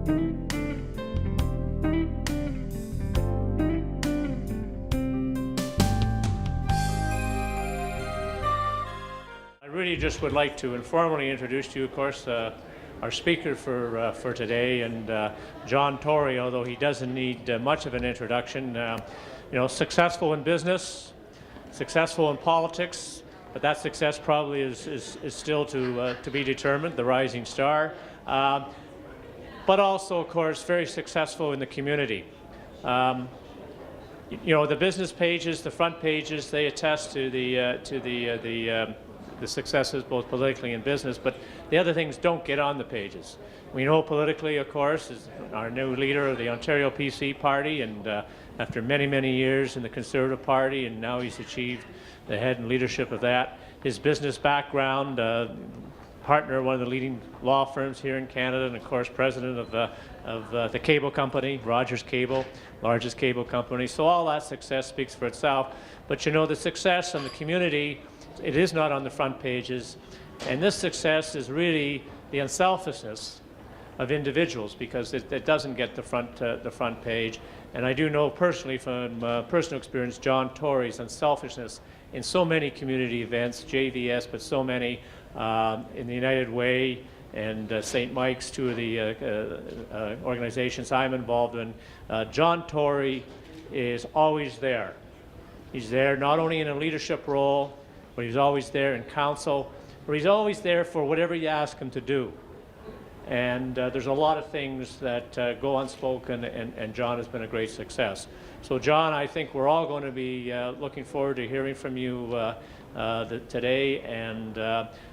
I really just would like to informally introduce to you, of course, our speaker for today, and John Tory, although he doesn't need much of an introduction. You know, successful in business, successful in politics, but that success probably is still to be determined, the rising star. But also, of course, very successful in the community. You know, the business pages, the front pages, they attest to the successes both politically and business, but the other things don't get on the pages. We know politically, of course, is our new leader of the Ontario PC party, and after many, many years in the Conservative Party, and now he's achieved the head and leadership of that. His business background, partner of one of the leading law firms here in Canada, and of course president of the cable company, Rogers Cable, largest cable company. So all that success speaks for itself. But you know, the success in the community, it is not on the front pages, and this success is really the unselfishness of individuals, because it doesn't get the front page. And I do know personally from personal experience John Tory's unselfishness in so many community events, JVS, but so many in the United Way and St. Mike's, two of the organizations I'm involved in. John Tory is always there. He's there not only in a leadership role, but he's always there in council, but he's always there for whatever you ask him to do. And there's a lot of things that go unspoken, and John has been a great success. So John, I think we're all going to be looking forward to hearing from you today, and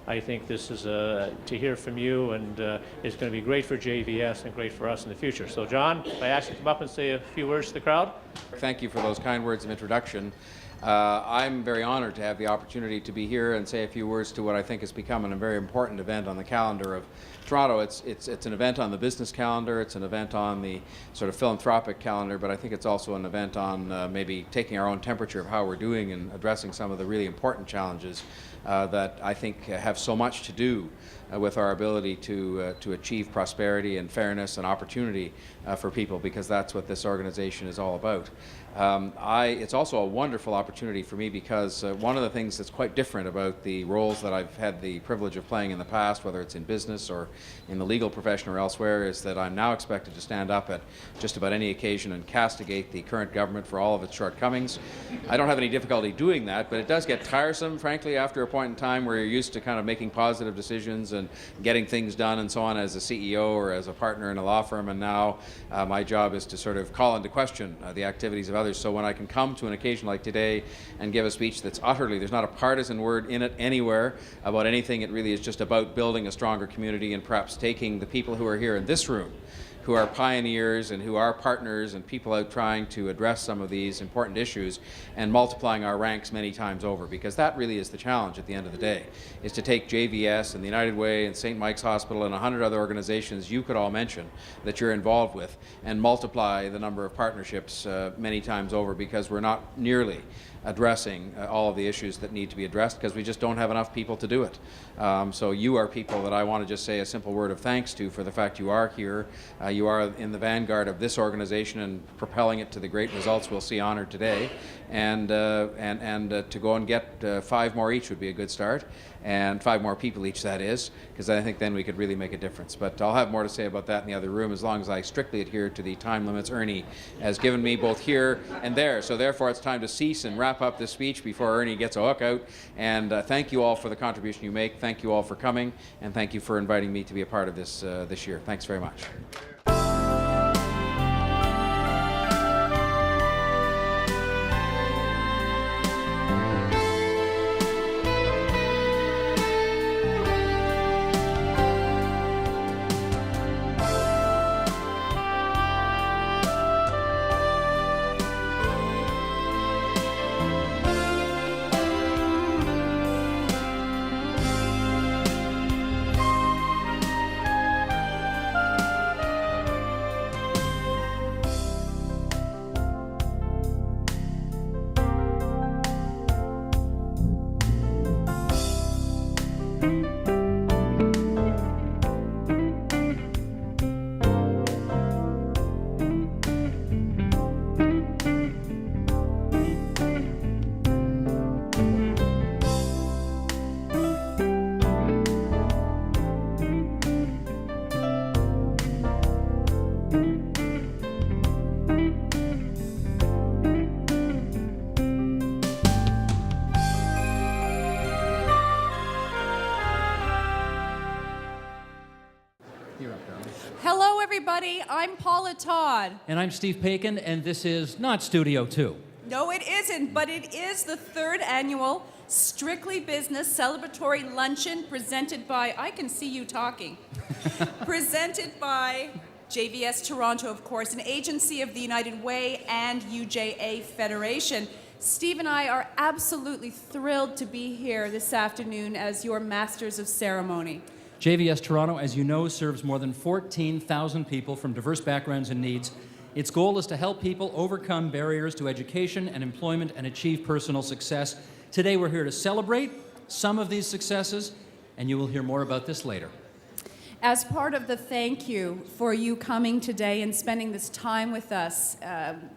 I think this is to hear from you, and it's going to be great for JVS and great for us in the future. So John, if I ask you to come up and say a few words to the crowd. Thank you for those kind words of introduction. I'm very honored to have the opportunity to be here and say a few words to what I think has become a very important event on the calendar of Toronto. It's an event on the business calendar, it's an event on the sort of philanthropic calendar, but I think it's also an event on maybe taking our own temperature of how we're doing and addressing some of the really important challenges that I think have so much to do with our ability to achieve prosperity and fairness and opportunity for people, because that's what this organization is all about. It's also a wonderful opportunity for me because one of the things that's quite different about the roles that I've had the privilege of playing in the past, whether it's in business or in the legal profession or elsewhere, is that I'm now expected to stand up at just about any occasion and castigate the current government for all of its shortcomings. I don't have any difficulty doing that, but it does get tiresome, frankly, after a point in time where you're used to kind of making positive decisions and getting things done and so on as a CEO or as a partner in a law firm, and now my job is to sort of call into question the activities of others. So when I can come to an occasion like today and give a speech that's utterly, there's not a partisan word in it anywhere about anything, it really is just about building a stronger community and perhaps taking the people who are here in this room, who are pioneers and who are partners and people out trying to address some of these important issues, and multiplying our ranks many times over, because that really is the challenge at the end of the day, is to take JVS and the United Way and St. Mike's Hospital and 100 other organizations you could all mention that you're involved with, and multiply the number of partnerships many times over, because we're not nearly addressing all of the issues that need to be addressed, because we just don't have enough people to do it. So you are people that I want to just say a simple word of thanks to for the fact you are here. You are in the vanguard of this organization and propelling it to the great results we'll see honored today. And to go and get 5 more each would be a good start, and 5 more people each, that is, because I think then we could really make a difference. But I'll have more to say about that in the other room, as long as I strictly adhere to the time limits Ernie has given me both here and there. So therefore it's time to cease and wrap up this speech before Ernie gets a hook out. And thank you all for the contribution you make. Thank you all for coming, and thank you for inviting me to be a part of this this year. Thanks very much. everybody. I'm Paula Todd. And I'm Steve Paikin, and this is not Studio 2. No, it isn't, but it is the 3rd annual Strictly Business Celebratory Luncheon presented by, I can see you talking, presented by JVS Toronto, of course, an agency of the United Way and UJA Federation. Steve and I are absolutely thrilled to be here this afternoon as your masters of ceremony. JVS Toronto, as you know, serves more than 14,000 people from diverse backgrounds and needs. Its goal is to help people overcome barriers to education and employment and achieve personal success. Today we're here to celebrate some of these successes, and you will hear more about this later. As part of the thank you for you coming today and spending this time with us,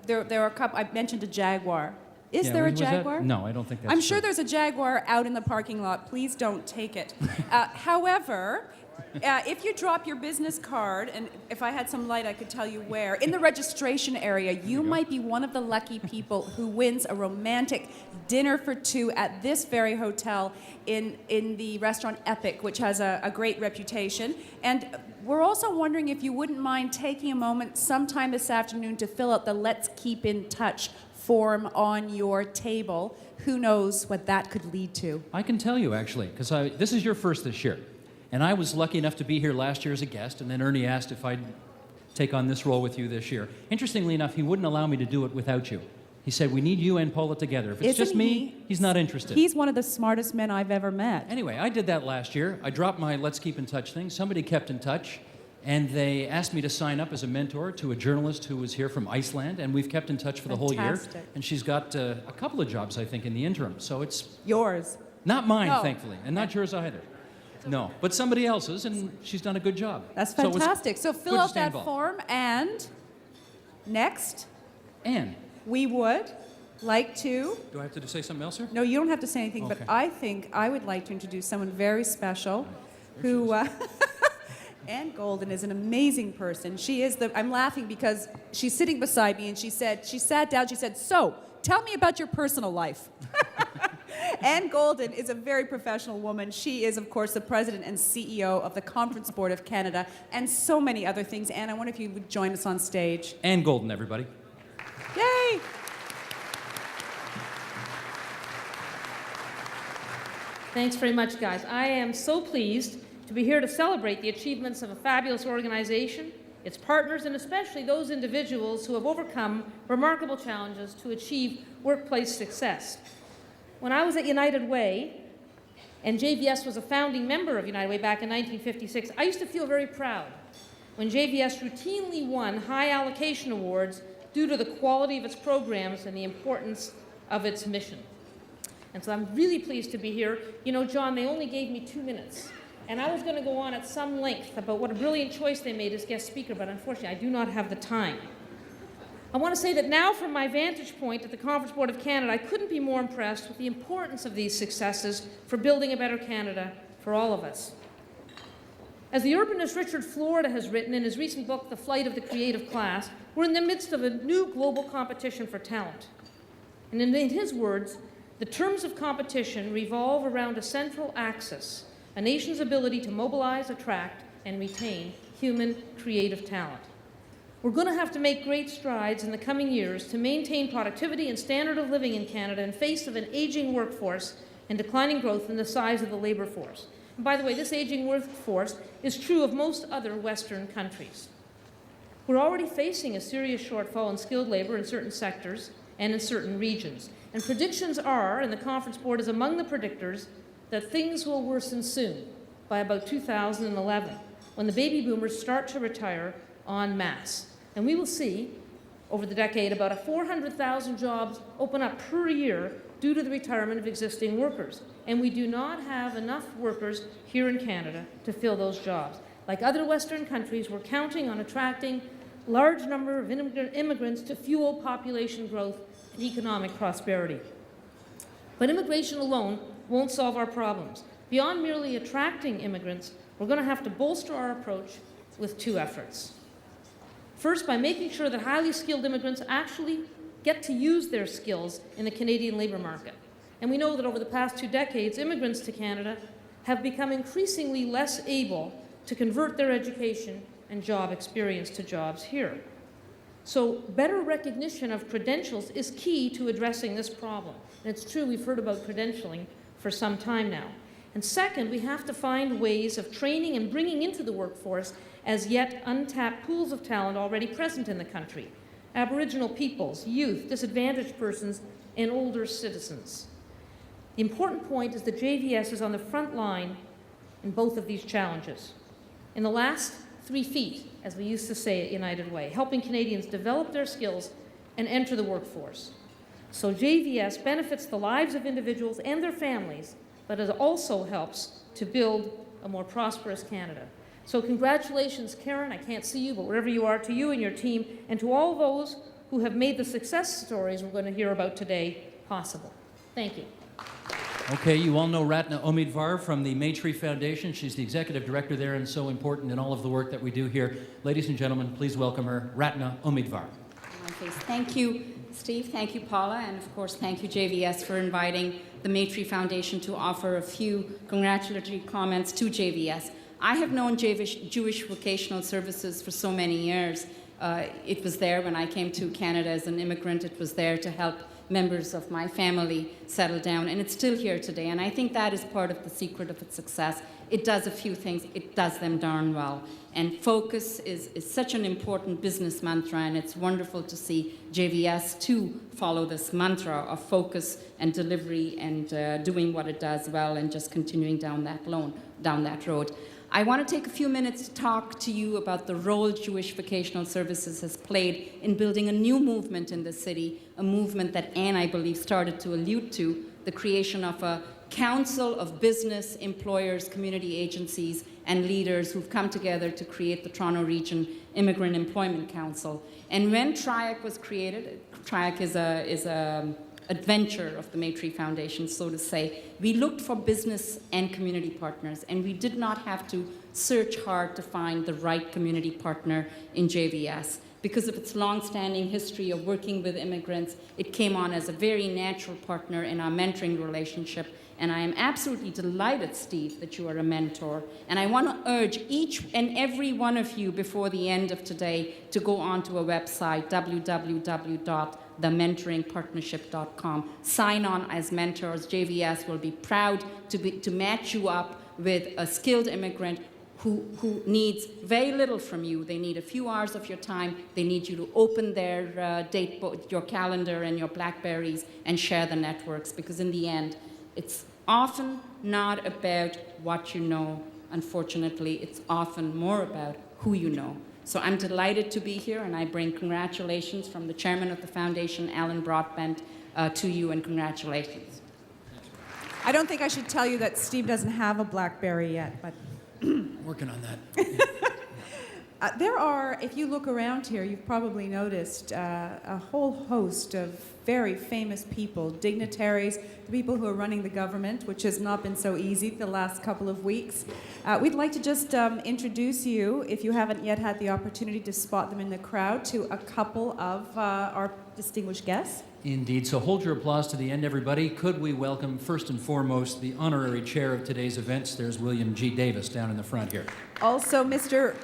there are a couple, I mentioned a Jaguar. Is there a Jaguar? No, I don't think that's I'm true. sure there's a Jaguar out in the parking lot. Please don't take it. However, if you drop your business card, and if I had some light, I could tell you where, in the registration area, you might be one of the lucky people who wins a romantic dinner for 2 at this very hotel in the restaurant Epic, which has a great reputation. And we're also wondering if you wouldn't mind taking a moment sometime this afternoon to fill out the Let's Keep in Touch form on your table. Who knows what that could lead to? I can tell you, actually, because this is your first this year. And I was lucky enough to be here last year as a guest, and then Ernie asked if I'd take on this role with you this year. Interestingly enough, he wouldn't allow me to do it without you. He said, we need you and Paula together. If it's just me, he's not interested. He's one of the smartest men I've ever met. Anyway, I did that last year. I dropped my Let's Keep in Touch thing. Somebody kept in touch, and they asked me to sign up as a mentor to a journalist who was here from Iceland, and we've kept in touch for the whole year. And she's got a couple of jobs, I think, in the interim. So it's yours. Not mine, thankfully, and not yours either. No, but somebody else's, and she's done a good job. That's fantastic. So fill out that form, and next, Anne, we would like to... Do I have to say something else, sir? No, you don't have to say anything, Okay. but I think I would like to introduce someone very special who... Anne Golden is an amazing person. She is I'm laughing because she's sitting beside me, and she sat down, she said, so, tell me about your personal life. Anne Golden is a very professional woman. She is, of course, the president and CEO of the Conference Board of Canada and so many other things. Anne, I wonder if you would join us on stage. Anne Golden, everybody. Yay! Thanks very much, guys. I am so pleased to be here to celebrate the achievements of a fabulous organization, its partners, and especially those individuals who have overcome remarkable challenges to achieve workplace success. When I was at United Way, and JVS was a founding member of United Way back in 1956, I used to feel very proud when JVS routinely won high allocation awards due to the quality of its programs and the importance of its mission. And so I'm really pleased to be here. You know, John, they only gave me 2 minutes. And I was going to go on at some length about what a brilliant choice they made as guest speaker, but unfortunately I do not have the time. I want to say that now, from my vantage point at the Conference Board of Canada, I couldn't be more impressed with the importance of these successes for building a better Canada for all of us. As the urbanist Richard Florida has written in his recent book, The Flight of the Creative Class, we're in the midst of a new global competition for talent. And in his words, the terms of competition revolve around a central axis: a nation's ability to mobilize, attract, and retain human creative talent. We're going to have to make great strides in the coming years to maintain productivity and standard of living in Canada in face of an aging workforce and declining growth in the size of the labor force. And by the way, this aging workforce is true of most other Western countries. We're already facing a serious shortfall in skilled labor in certain sectors and in certain regions. And predictions are, and the Conference Board is among the predictors, that things will worsen soon, by about 2011, when the baby boomers start to retire en masse. And we will see, over the decade, about 400,000 jobs open up per year due to the retirement of existing workers. And we do not have enough workers here in Canada to fill those jobs. Like other Western countries, we're counting on attracting a large number of immigrants to fuel population growth and economic prosperity. But immigration alone won't solve our problems. Beyond merely attracting immigrants, we're going to have to bolster our approach with 2 efforts. First, by making sure that highly skilled immigrants actually get to use their skills in the Canadian labor market. And we know that over the past 2 decades, immigrants to Canada have become increasingly less able to convert their education and job experience to jobs here. So better recognition of credentials is key to addressing this problem. And it's true, we've heard about credentialing for some time now. And second, we have to find ways of training and bringing into the workforce as yet untapped pools of talent already present in the country. Aboriginal peoples, youth, disadvantaged persons, and older citizens. The important point is that JVS is on the front line in both of these challenges. In the last 3 feet, as we used to say at United Way, helping Canadians develop their skills and enter the workforce. So JVS benefits the lives of individuals and their families, but it also helps to build a more prosperous Canada. So congratulations, Karen, I can't see you, but wherever you are, to you and your team, and to all those who have made the success stories we're going to hear about today possible. Thank you. Okay, you all know Ratna Omidvar from the Maytree Foundation. She's the executive director there and so important in all of the work that we do here. Ladies and gentlemen, please welcome her, Ratna Omidvar. Thank you, Steve. Thank you, Paula. And of course, thank you, JVS, for inviting the Maytree Foundation to offer a few congratulatory comments to JVS. I have known Jewish Vocational Services for so many years. It was there when I came to Canada as an immigrant. It was there to help members of my family settle down, and it's still here today. And I think that is part of the secret of its success. It does a few things, it does them darn well. And focus is such an important business mantra, and it's wonderful to see JVS too follow this mantra of focus and delivery and doing what it does well and just continuing down that road. I want to take a few minutes to talk to you about the role Jewish Vocational Services has played in building a new movement in the city, a movement that Anne, I believe, started to allude to, the creation of a council of business, employers, community agencies, and leaders who've come together to create the Toronto Region Immigrant Employment Council. And when TRIAC was created, TRIAC is a adventure of the Maytree Foundation, so to say. We looked for business and community partners, and we did not have to search hard to find the right community partner in JVS. Because of its long-standing history of working with immigrants, it came on as a very natural partner in our mentoring relationship. And I am absolutely delighted, Steve, that you are a mentor. And I want to urge each and every one of you before the end of today to go onto a website, www.thementoringpartnership.com. Sign on as mentors. JVS will be proud to match you up with a skilled immigrant who needs very little from you. They need a few hours of your time. They need you to open their your calendar and your Blackberries and share the networks, because in the end, it's often not about what you know. Unfortunately, it's often more about who you know. So I'm delighted to be here, and I bring congratulations from the chairman of the foundation, Alan Broadbent, to you, and congratulations. I don't think I should tell you that Steve doesn't have a BlackBerry yet, but Working on that. there are, if you look around here, you've probably noticed a whole host of very famous people, dignitaries, the people who are running the government, which has not been so easy the last couple of weeks. We'd like to just introduce you, if you haven't yet had the opportunity to spot them in the crowd, to a couple of our distinguished guests. Indeed. So hold your applause to the end, everybody. Could we welcome, first and foremost, the honorary chair of today's events? There's William G. Davis down in the front here. Also, Mr.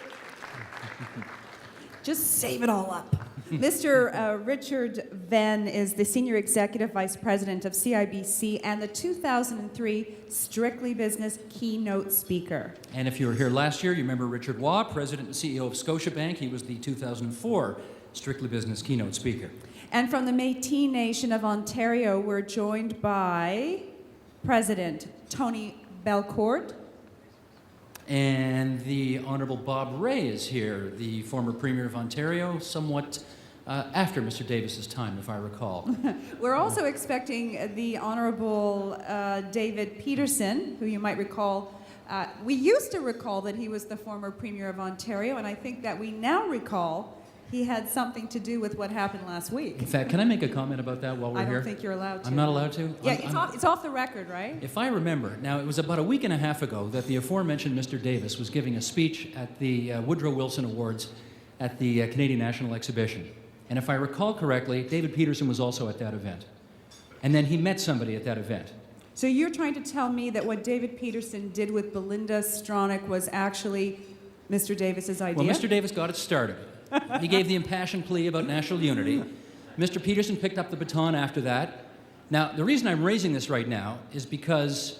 Just save it all up. Mr. Richard Venn is the Senior Executive Vice President of CIBC and the 2003 Strictly Business Keynote Speaker. And if you were here last year, you remember Richard Waugh, President and CEO of Scotiabank. He was the 2004 Strictly Business Keynote Speaker. And from the Métis Nation of Ontario, we're joined by President Tony Belcourt. And the Honourable Bob Rae is here, the former Premier of Ontario, somewhat after Mr. Davis's time, if I recall. We're also expecting the Honourable David Peterson, who you might recall. We used to recall that he was the former Premier of Ontario, and I think that we now recall he had something to do with what happened last week. In fact, can I make a comment about that while we're here? I don't think you're allowed to. I'm not allowed to? Yeah, it's off the record, right? If I remember, now it was about a week and a half ago that the aforementioned Mr. Davis was giving a speech at the Woodrow Wilson Awards at the Canadian National Exhibition. And if I recall correctly, David Peterson was also at that event. And then he met somebody at that event. So you're trying to tell me that what David Peterson did with Belinda Stronach was actually Mr. Davis's idea. Well, Mr. Davis got it started. He gave the impassioned plea about national unity. Mr. Peterson picked up the baton after that. Now, the reason I'm raising this right now is because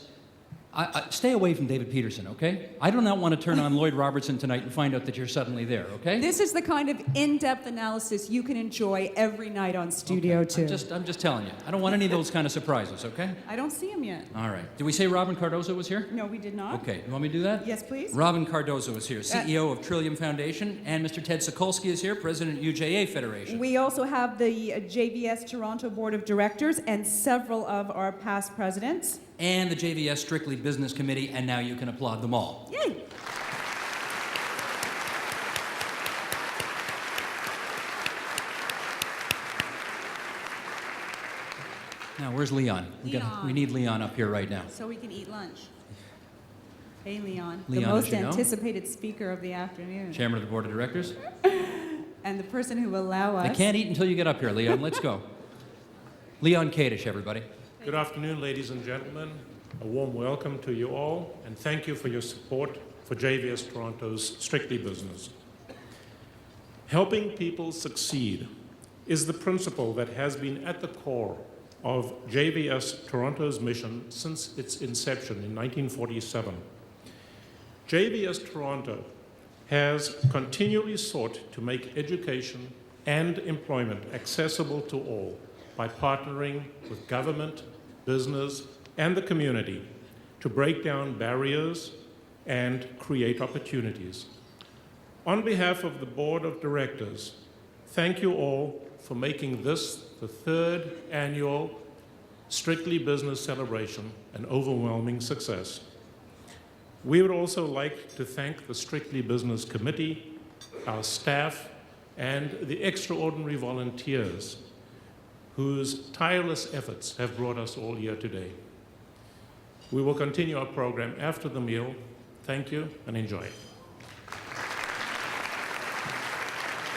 stay away from David Peterson, okay? I do not want to turn on Lloyd Robertson tonight and find out that you're suddenly there, okay? This is the kind of in-depth analysis you can enjoy every night on Studio 2. I'm just telling you. I don't want any of those kind of surprises, okay? I don't see him yet. All right. Did we say Robin Cardozo was here? No, we did not. Okay. You want me to do that? Yes, please. Robin Cardozo is here, CEO of Trillium Foundation, and Mr. Ted Sokolsky is here, President UJA Federation. We also have the JVS Toronto Board of Directors and several of our past presidents. And the JVS Strictly Business Committee, and now you can applaud them all. Yay! Now, where's Leon? We need Leon up here right now. So we can eat lunch. Hey, Leon. Leon, the most as you know, anticipated speaker of the afternoon. Chairman of the Board of Directors. And the person who will allow us... They can't eat until you get up here, Leon. Let's go. Leon Kadish, everybody. Good afternoon, ladies and gentlemen. A warm welcome to you all, and thank you for your support for JVS Toronto's Strictly Business. Helping people succeed is the principle that has been at the core of JVS Toronto's mission since its inception in 1947. JVS Toronto has continually sought to make education and employment accessible to all by partnering with government, business, and the community to break down barriers and create opportunities. On behalf of the Board of Directors, thank you all for making this the third annual Strictly Business celebration an overwhelming success. We would also like to thank the Strictly Business Committee, our staff, and the extraordinary volunteers whose tireless efforts have brought us all here today. We will continue our program after the meal. Thank you and enjoy.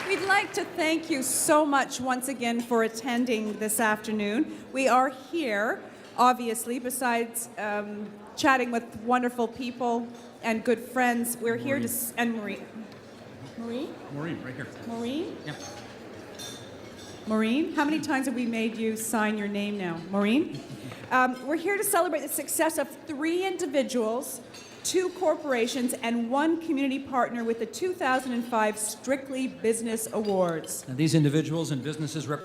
We'd like to thank you so much once again for attending this afternoon. We are here, obviously, besides chatting with wonderful people and good friends. We're here to... And Maureen. Maureen? Maureen, right here. Maureen? Yeah. Maureen? How many times have we made you sign your name now? Maureen? We're here to celebrate the success of 3 individuals, 2 corporations, and 1 community partner with the 2005 Strictly Business Awards. Now, these individuals and businesses represent